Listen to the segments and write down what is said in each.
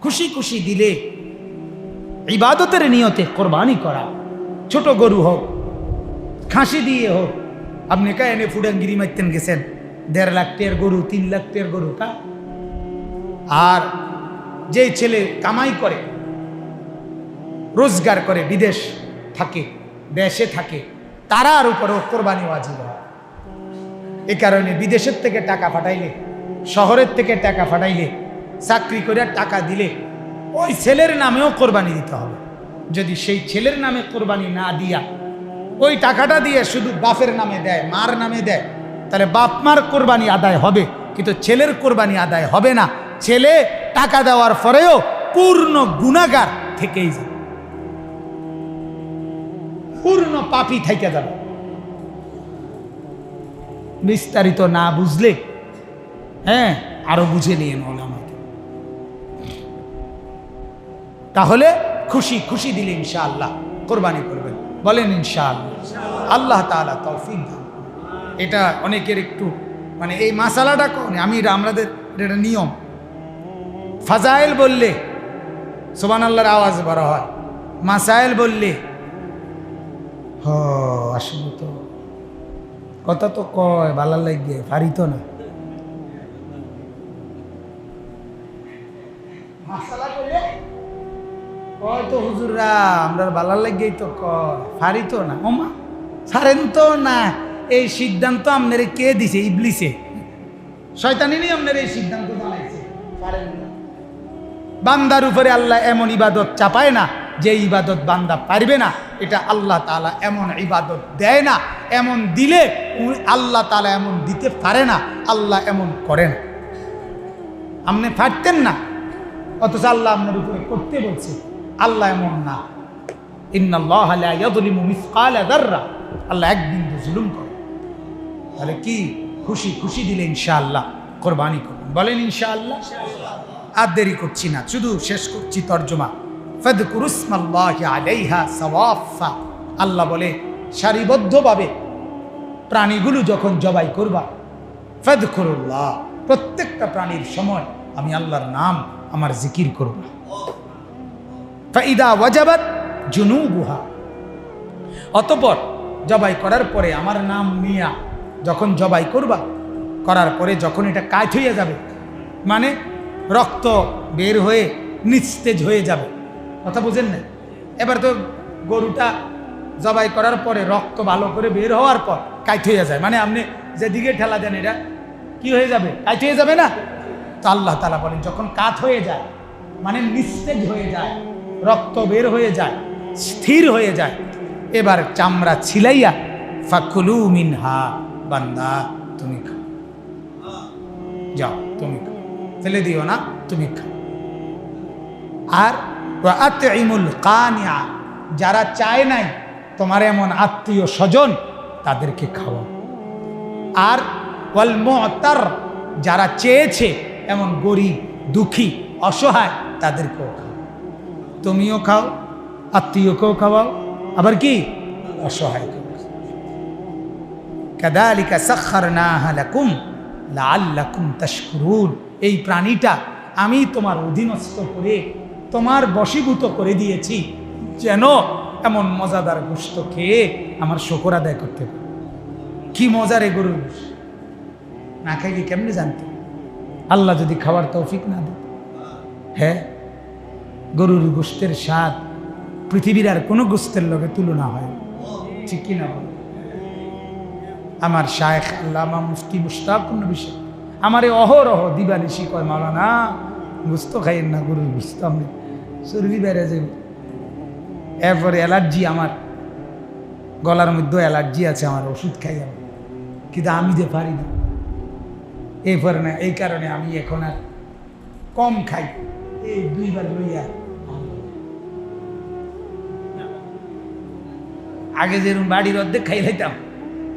খুশি খুশি দিলে ইবাদতের নিয়তে কোরবানি করা, ছোট গরু হোক, খাসি দিয়ে হোক। আপনি কা এনে ফুডাঙ্গিরি মারতেন গেছেন, 1.5 লাখ টাকার গরু, 3 লাখ টাকার গরু কা। আর যেই ছেলে কামাই করে, রোজগার করে, বিদেশ থাকে, দেশে থাকে, তারার উপরও কোরবানি ওয়াজিব হয়। এ কারণে বিদেশের থেকে টাকা পাঠাইলে, শহরের থেকে টাকা পাঠাইলে, চাকরি করে টাকা দিলে ওই ছেলের নামেও কোরবানি দিতে হবে। যদি সেই ছেলের নামে কোরবানি না দিয়া ওই টাকাটা দিয়ে শুধু বাপের নামে দেয়, মার নামে দেয়, তাহলে বাপ মার কোরবানি আদায় হবে, কিন্তু ছেলের কোরবানি আদায় হবে না। ছেলে টাকা দেওয়ার পরেও পূর্ণ গুনাহগার থেকেই যাবে, পূর্ণ পাপী থেকে যাবে। বিস্তারিত না বুঝলে আরো বুঝে নিয়ে আমাকে, তাহলে খুশি খুশি দিলে ইনশাআল্লাহ কোরবানি করবেন। বলেন ইনশাআল্লাহ। আল্লাহ তাআলা তৌফিক দান। এটা অনেকের একটু মানে এই মাসালাটা আমাদের এটা নিয়ম। ফাজাইল বললে সুবহানাল্লাহর আওয়াজ বড় হয়, মাসাইল বললে আসলে তো কথা তো কয় ভালো লাগে, পারিত না। মাসালা বললে কয় তো হুজুররা আমরা ভালো লাগে তো কয়, পারিত না। ওমা ছাড়েন তো না, এই সিদ্ধান্ত আপনারে কে দিছে? ইবলিসে, শয়তানিনী আপনার এই সিদ্ধান্ত জানাইছে। পারেন না। বান্দার উপরে আল্লাহ এমন ইবাদত চাপায় না যে ইবাদত বান্দা পারবে না। এটা আল্লাহ তাআলা এমন ইবাদত দেয় না, এমন দিলে আল্লাহ তাআলা এমন দিতে পারে না, আল্লাহ এমন করে না। আপনি পারতেন না, অথচ আল্লাহ আপনার উপরে করতে বলছে। আল্লাহ এমন না। ইন্নাল্লাহা লা ইয়াযলিমু মিসকালা যাররা, আল্লাহ এক বিন্দু জুলুম করে। তাহলে কি খুশি খুশি দিলে ইনশাআল্লাহ কোরবানি করবেন। বলেন ইনশাআল্লাহ। আর দেরি করছি না, শুধু শেষ করছি তর্জমা। ফাযকুরুসমাল্লাহি আলাইহা সাওয়াফা, আল্লাহ বলে সারিবদ্ধভাবে প্রাণীগুলো যখন জবাই করবা, ফাযকুরুল্লাহ, প্রত্যেকটা প্রাণীর সময় আমি আল্লাহর নাম, আমার জিকির করব। ফাইদা ওয়াজাবাত জুনুবুহা, অতঃপর জবাই করার পরে আমার নাম নিয়া যখন জবাই করবা, করার পরে যখন এটা কাজ হয়ে যাবে, মানে রক্ত বের হয়ে নিস্তেজ হয়ে যাবে, কথা বুঝেন না? এবার তো গরুটা জবাই করার পরে রক্ত ভালো করে বের হওয়ার পর কাইট হয়ে যায়, মানে আপনি যেদিকে ঠেলা দেন এটা কি হয়ে যাবে? কাইট হয়ে যাবে না? তো আল্লাহ তাআলা বলেন যখন কাত হয়ে যায়, মানে নিস্তেজ হয়ে যায়, রক্ত বের হয়ে যায়, স্থির হয়ে যায়, এবার চামড়া ছিলাইয়া ফাকুলু মিনহা, বান্দা তুমি খাও, যাও তুমি খাও, ফেলে দিও না, তুমি খাও। আর আতইমুল কানিয়া, যারা চায় নাই তোমার এমন আত্মীয় স্বজন, তাদেরকে খাওয়াও। আর ওয়াল মুতার, যারা চেয়েছে এমন গরিব দুঃখী অসহায়, তাদেরকেও খাও। তুমিও খাও, আত্মীয়কেও খাওয়াও, আবার কি অসহায়। কাযালিকা সাখখারনাহা লাকুম লাআল্লাকুম তাশকুরুন, এই প্রাণীটা আমি তোমার অধীনস্থ করে, তোমার বশীভূত করে দিয়েছি, যেন এমন মজাদার গোশত খেয়ে আমার শুকর আদায় করতে পারে। কি মজার এই গরুর গোশত, না খাইলে কেমনে জানতে? আল্লাহ যদি খাওয়ার তৌফিক না দেয়। হ্যাঁ, গরুর গোশতের স্বাদ পৃথিবীর আর কোনো গোশতের লগে তুলনা হয়, ঠিক কিনা? আমার শায়েখ আল্লামা মুফতি মুশতাকুর নবী সাহেব আমারে অহরহ দিবানিশি কয়, মাওলানা গোশত খাইয়েন না, গরুর গোশত আমি চর্বি বেড়ে যাব। এরপরে অ্যালার্জি, আমার গলার মধ্যে অ্যালার্জি আছে, আমার ওষুধ খাই আমি, কিন্তু আমি যে পারি না। এরপরে না, এই কারণে আমি এখন আর কম খাই, এই 2 বার লইয়া। আগে যেরকম বাড়ির অর্ধেক খাই খাইতাম,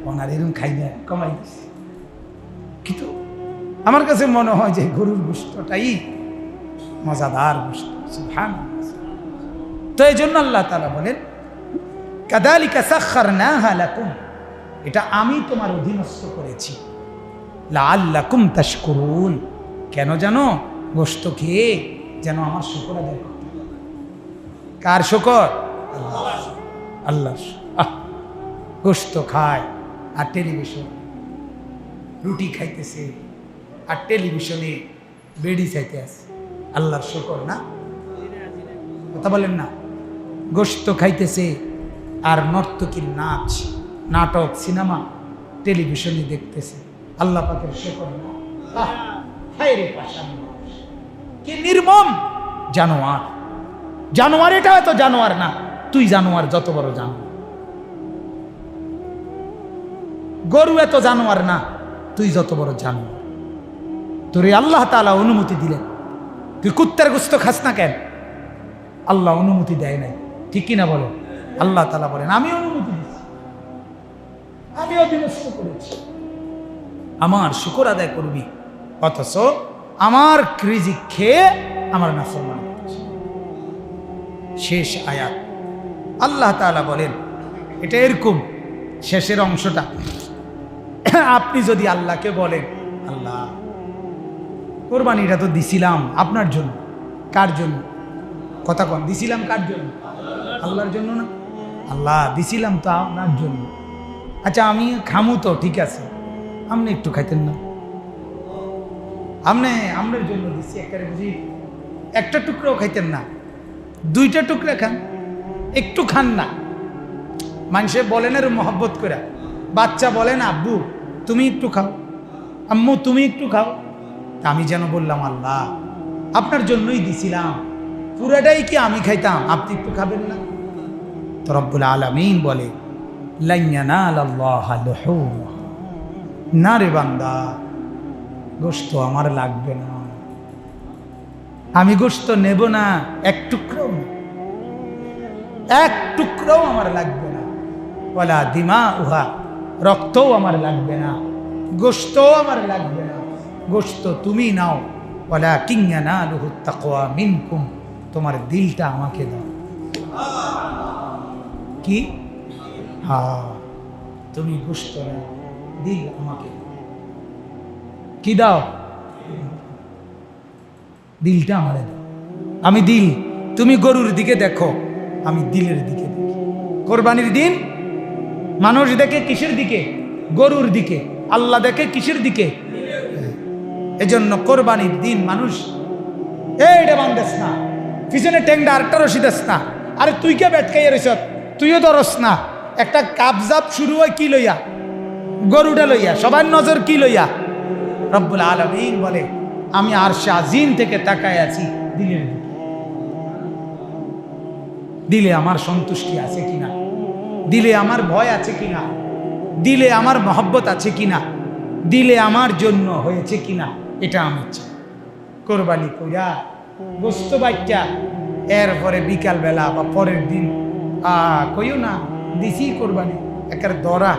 ওনার এরকম খাই না, কমাই দিচ্ছি। কিন্তু আমার কাছে মনে হয় যে গরুর গোশতটাই মজাদার গোশত। সুবহানাল্লাহ। তো এই জন্য আল্লাহ তাআলা বলেন কাযালিকা সাখখারনাহা লাকুম, এটা আমি তোমার অধীনস্থ করেছি, লাআল্লাকুম তাশকুরুন, কেন জানো? গোশত খেয়ে যেন আমার শুকর আদায় করতে পারি। কার শুকর? আল্লাহ। গোশত খায় আর টেলিভিশন, রুটি খাইতেছে আর টেলিভিশনে বেড়ি চাইতে আছে। আল্লাহর শুকর না? কথা বলেন না? গোশত খাইতেছে আর নর্তকীর নাচ, নাটক, সিনেমা টেলিভিশনে দেখতেছে। আল্লাহ পাকের শুকর না? হায় রে পাষাণ মানুষ, কি নির্মম জানোয়ার! জানোয়ার এটা তো জানোয়ার না, তুই জানোয়ার, যত বড় জানোয়ার। গরু এত জানোয়ার না, তুই যত বড় জানোয়ার। তোরে আল্লাহ তাআলা অনুমতি দিলেন, তুই কুত্তার গোশত খাস না কেন? আল্লাহ অনুমতি দেয় নাই, ঠিক কিনা বলো? আল্লাহ তাআলা বলেন আমি অনুমতি দিচ্ছি, আমি অধীনস্থ করেছি, আমার শুকর আদায় করবি, অথচ আমার রিজিক খেয়ে আমার নাফরমানি করছিস। শেষ আয়াত আল্লাহ তাআলা বলেন, এটা এরকম শেষের অংশটা, আপনি যদি আল্লাহকে বলেন আল্লাহ কোরবানিটা তো দিছিলাম আপনার জন্য, কার জন্য? কথা কন, দিছিলাম কার জন্য? আল্লাহর জন্য না? আল্লাহ দিছিলাম তো আপনার জন্য। আচ্ছা আমি খামু তো ঠিক আছে, আপনি একটু খাইতেন না? আপনি আপনার জন্য দিছি, একেবারে বুঝি একটা টুকরাও খাইতেন না, দুইটা টুকরা খান, একটু খান না। মানুষে বলেন আর মহব্বত করে, বাচ্চা বলেন আব্বু তুমি একটু খাও, আম্মু তুমি একটু খাও। তা আমি যেন বললাম আল্লাহ আপনার জন্যই দিছিলাম, পুরাটাই কি আমি খাইতাম, আপনি একটু খাবেন না? তো রব্বুল আলামিন বলে লান ইয়ানালাল্লাহা লুহুমুহা, না রে বান্দা গোশত আমার লাগবে না, আমি গোশত নেব না, এক টুকরো না, এক টুকরো আমার লাগবে না। ওয়ালা দিমাউহা, রক্তও আমার লাগবে না, গোশতও আমার লাগবে না, গোশত তুমি নাও। ওয়ালাকিন ইয়ানালুহুত তাকওয়া মিনকুম, তোমার দিলটা আমাকে দাও। কি? হ্যাঁ তুমি গোশত নাও, দিল আমাকে দাও। কি দাও? দিলটা আমারে দাও। আমি দিল, তুমি গরুর দিকে দেখো, আমি দিলের দিকে দেখি। কোরবানির দিন মানুষ দেখে কিসের দিকে? গরুর দিকে। আল্লাহ দেখে কিসের দিকে? এজন্য কোরবানির দিন মানুষ এইটা বান্ধেস না, পিছনে টেংডা আরেকটা রশি দেস না, আরে তুই কে বেটকাইয়া রইছ, তুইও ধরস না। একটা কাবজাব শুরু হয় কি লইয়া? গরুটা লইয়া। সবার নজর কি লইয়া? রব্বুল আলামিন বলে আমি আরশে আজিম থেকে তাকায় আছি দিলের দিকে। দিলে আমার সন্তুষ্টি আছে কিনা, দিলে আমার ভয় আছে কিনা, দিলে আমার মহব্বত আছে কিনা, দিলে আমার জন্য হয়েছে কিনা, এটা আমি চাই। কোরবানি কইরা গোশত বাচ্চা এরপরে বিকালবেলা বা পরের দিন কইও না দিছি কোরবানি, একেবারে ধরা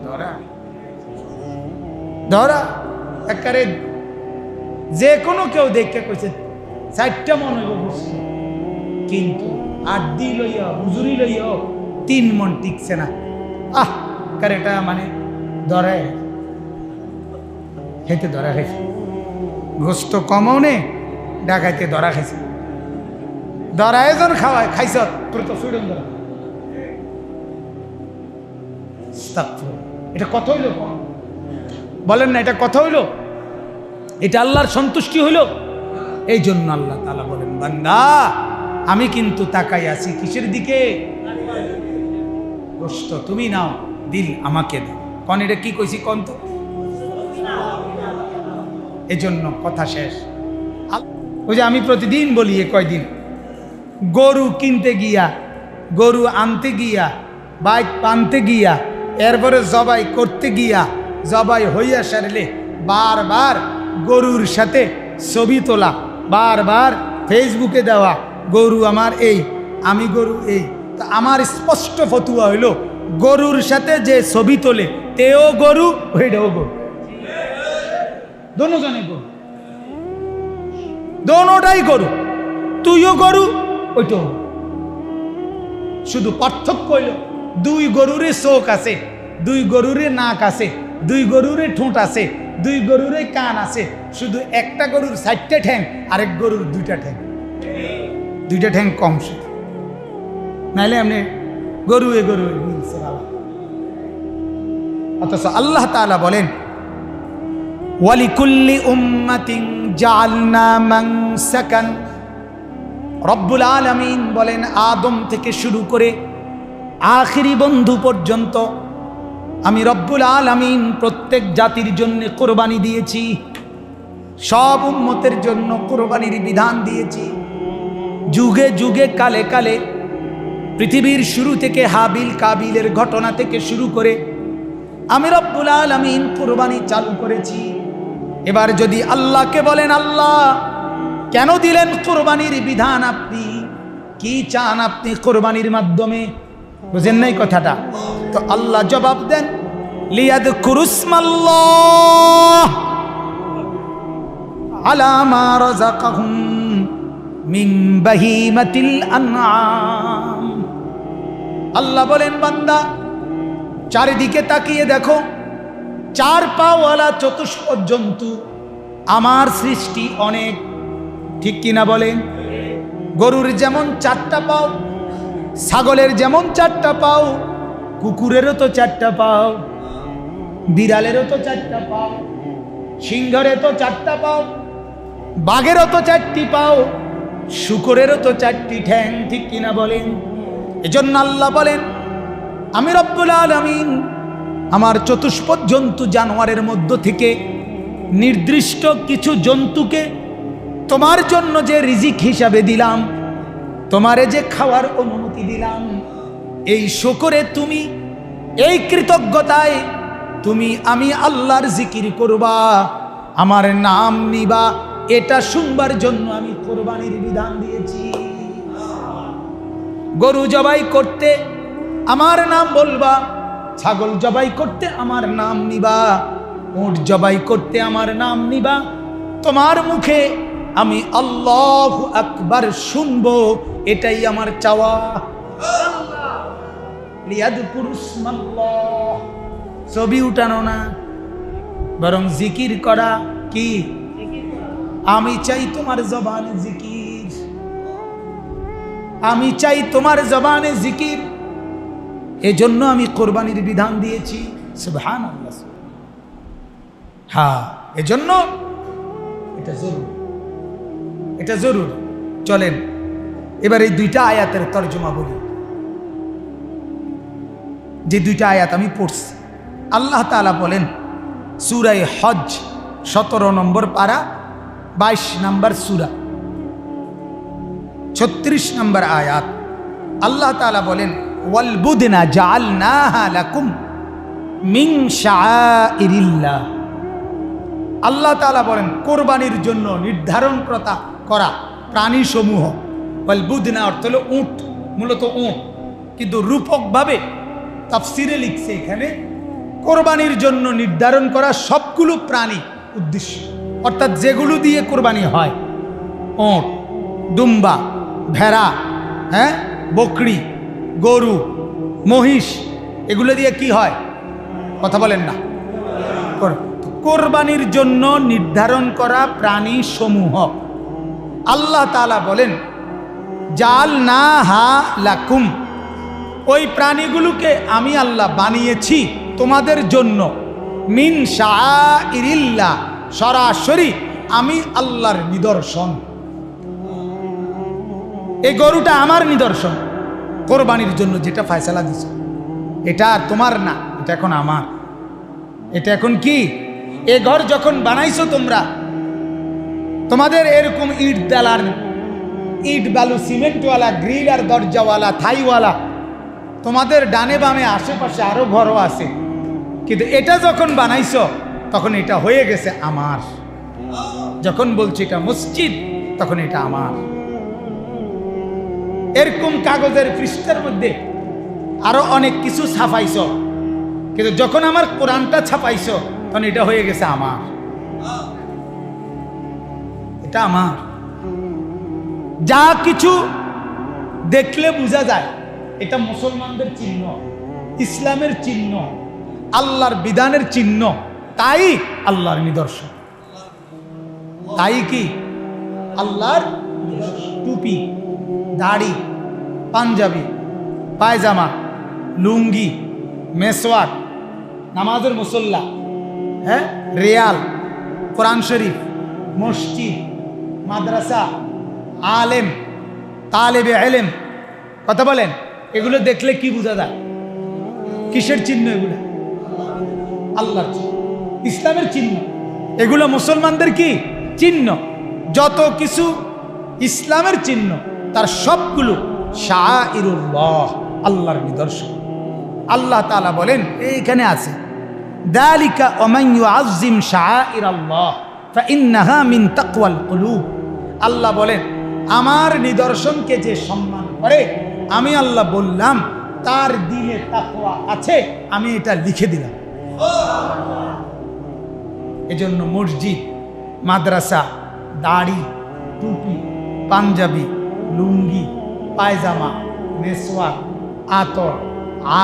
ধরা ধরা একেবারে যে কোনো কেউ দেখতে কইছে 4টা মন হইব বস্তু, কিন্তু 8 দিন লইয়া হুজুরি লইয়া 3 মন টিকছে না। এটা মানে ধরায় খেতে ধরা খাইছে, গোস্ত কমাও নে ডাকাইতে ধরা খাইছে, ধরা এজন খাওয়ায় খাইছ তোর তো ফ্রিডম ধরা। এটা কথা হইল? বলেন না এটা কথা হইল? এটা আল্লাহর সন্তুষ্টি হইল? এই জন্য আল্লাহ তাআলা বলেন বান্দা আমি কিন্তু তাকাই আছি কিসের দিকে? গোশত তুমি নাও, দিল আমাকে দাও। কোন এটা কি কইছি কোন তো? এজন্য কথা শেষ। ওই যে আমি প্রতিদিন বলি কয়দিন, গরু কিনতে গিয়া, গরু আনতে গিয়া, বাইক বানতে গিয়া, এরপরে জবাই করতে গিয়া, জবাই হইয়া সারলে বারবার গরুর সাথে ছবি তোলা, বারবার ফেসবুকে দেওয়া, গরু আমার এই, আমি গরু এই। তো আমার স্পষ্ট ফতুয়া হইল গরুর সাথে যে ছবি তোলে তেও গরু, ওইটাও গরু, দোনোজনে গরু, দোনোটাই গরু, তুইও গরু ওইটাও। শুধু পার্থক্য হইল 2 গরুরে চোখ আছে, 2 গরুরে নাক আছে, 2 গরুরে ঠোঁট আছে, দুই গরুরই কান আছে, শুধু একটা গরুর 4টা ঠ্যাং, আরেক গরুর 2টা ঠ্যাং, 2টা ঠ্যাং কম শুধু, নাইলে এমনি গরু মিলছে বাবা। অথচ আল্লাহ তাআলা বলেন ওয়ালিকুল্লি উম্মাতিন জাআলনা মানসাকান, রব্বুল আলামিন বলেন আদম থেকে শুরু করে আখিরি বন্ধু পর্যন্ত আমি রব্বুল আলামিন প্রত্যেক জাতির জন্য কোরবানি দিয়েছি, সব উম্মতের জন্য কোরবানির বিধান দিয়েছি। যুগে যুগে কালে কালে পৃথিবীর শুরু থেকে হাবিল কাবিলের ঘটনা থেকে শুরু করে আমি রব্বুল আলামিন কোরবানি চালু করেছি। এবার যদি আল্লাহকে বলেন আল্লাহ কেন দিলেন কোরবানির বিধান, আপনি কি চান আপনি কোরবানির মাধ্যমে, বুঝেন নাই কথাটা? তো আল্লাহ জবাব দেন লিয়াযকুরুসমাল্লাহ আলা মা রাযাকাহুম মিন বাহিমাতিল আনআম। আল্লাহ বলেন বান্দা চারিদিকে তাকিয়ে দেখো, 4 পাওয়ালা চতুষ্পদ জন্তু আমার সৃষ্টি অনেক, ঠিক কিনা বলেন? গরুর যেমন 4টা পাও, ছাগলের যেমন 4টা পাও, কুকুরেরও তো 4টা পাও, বিড়ালেরও তো 4টা পাও, সিংহেরও তো 4টা পাও, বাঘেরও তো 4টি পাও, শূকরেরও তো 4টি ঠ্যাং, ঠিক কিনা বলেন? এজন্য আল্লাহ বলেন আমি রব্বুল আলামিন আমার চতুষ্পদ জন্তু জানোয়ারের মধ্য থেকে নির্দিষ্ট কিছু জন্তুকে তোমার জন্য যে রিজিক হিসাবে দিলাম, তোমারে যে খাওয়ার অনুমতি দিলাম, এই শুকরে তুমি, এই কৃতজ্ঞতায় তুমি আমি আল্লাহর জিকির করবা, আমার নাম নিবা, এটা শুনবার জন্য আমি কোরবানির বিধান দিয়েছি। গরু জবাই করতে আমার নাম বলবা, ছাগল জবাই করতে আমার নাম নিবা, উট জবাই করতে আমার নাম নিবা, তোমার মুখে আমি আল্লাহু আকবার শুনবো, এটাই আমার চাওয়া। লিয়াযকুরুসমাল্লাহ, ছবি উঠানো না, বরং জিকির করা। কি? আমি চাই তোমার জবানে জিকির, আমি চাই তোমার জবানে জিকির, এজন্য আমি কোরবানির বিধান দিয়েছি। সুবহানাল্লাহ। হ্যাঁ, এজন্য এটা জরুরি, এটা জরুরি। চলেন এবার এই 2টা আয়াতের তরজমা বলি, যে 2টা আয়াত আমি পড়ছি। আল্লাহ তাআলা বলেন সূরা হজ 17 নম্বর পারা 22 নম্বর সূরা 36 নম্বর আয়াত। আল্লাহ তাআলা বলেন ওয়াল বুদনা জাআলনাহা লাকুম মিন শাআইরিল্লাহ। আল্লাহ তাআলা বলেন কোরবানির জন্য নির্ধারণ করা প্রাণী সমূহ, ওয়াল বুদনা অর্থ হলো উট, মূলত উট, কিন্তু রূপকভাবে তাফসিরে লিখছে এখানে কোরবানির জন্য নির্ধারণ করা সবগুলো প্রাণী উদ্দেশ্য, অর্থাৎ যেগুলো দিয়ে কোরবানি হয়, উট, দুম্বা, ভেড়া, হ্যাঁ, বকরি, গরু, মহিষ, এগুলো দিয়ে কি হয়? কথা বলেন না। কোরবানির জন্য নির্ধারণ করা প্রাণী সমূহ আল্লাহ তাআলা বলেন জাআলনাহা লাকুম, ওই প্রাণীগুলোকে আমি আল্লাহ বানিয়েছি তোমাদের জন্য, মিন শাআইরিল্লাহ, সরাসরি আমি আল্লাহর নিদর্শন। এই গরুটা আমার নিদর্শন, কোরবানির জন্য যেটা ফয়সালা দিছ, এটা আর তোমার না, এটা এখন আমার। এটা এখন কি? এ ঘর যখন বানাইছো তোমরা, তোমাদের এরকম ইট দালার, ইট বালু সিমেন্টওয়ালা, গ্রিল আর দরজাওয়ালা, থাইওয়ালা, তোমাদের ডানে বামে আশেপাশে আরো ঘরও আছে, কিন্তু এটা যখন বানাইছো তখন এটা হয়ে গেছে আমার। যখন বলছি এটা মসজিদ, তখন এটা আমার। এরকম কাগজের পৃষ্ঠার মধ্যে আরো অনেক কিছু ছাপাইছ, কিন্তু যখন আমার কোরআনটা ছাপাইছ তখন এটা হয়ে গেছে আমার। এটা আমার। যা কিছু দেখলে বোঝা যায় এটা মুসলমানদের চিহ্ন, ইসলামের চিহ্ন, আল্লাহর বিধানের চিহ্ন, তাই আল্লাহর নিদর্শন। তাই কি আল্লাহর টুপি, দাড়ি, পাঞ্জাবি, পায়জামা, লুঙ্গি, মেসওয়াক, নামাজের মুসল্লা, হ্যাঁ, রিয়াল, কোরআন শরীফ, মসজিদ, মাদ্রাসা, আলেম, তালেবে এলেম, কথা বলেন, এগুলো দেখলে কি বোঝা যায়? কিসের চিহ্ন এগুলো? আল্লাহর চিহ্ন, ইসলামের চিহ্ন। এগুলো মুসলমানদের কি চিহ্ন? যত কিছু ইসলামের চিহ্ন তার সবগুলো শাআইরুল্লাহ, আল্লাহর নিদর্শন। আল্লাহ তাআলা বলেন, এইখানে আছে যালিকা ওমান ইউআযযিম শাআইরাল্লাহ ফাইন্নাহা মিন তাকওয়াল কুলুব। আল্লাহ বলেন, আমার নিদর্শনকে যে সম্মান করে, আমি আল্লাহ বললাম তার দিলে তাকওয়া আছে, আমি এটা লিখে দিলাম। এজন্য মসজিদ, মাদ্রাসা, দাড়ি, টুপি, পাঞ্জাবি, লুঙ্গি, পায়জামা, মেসওয়াক, আতর,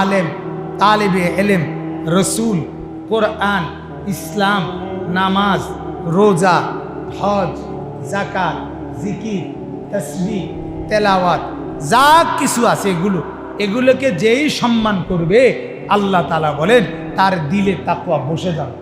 আলেম, তালেবে এলেম, রসুল, কোরআন, ইসলাম, নামাজ, রোজা, হজ, যাকাত, জিকির, তাসবিহ, তেলাওয়াত, যা কিছু আছে এগুলোকে যেই সম্মান করবে, আল্লাহ তাআলা বলেন তার দিলে তাকওয়া বসে যাবে।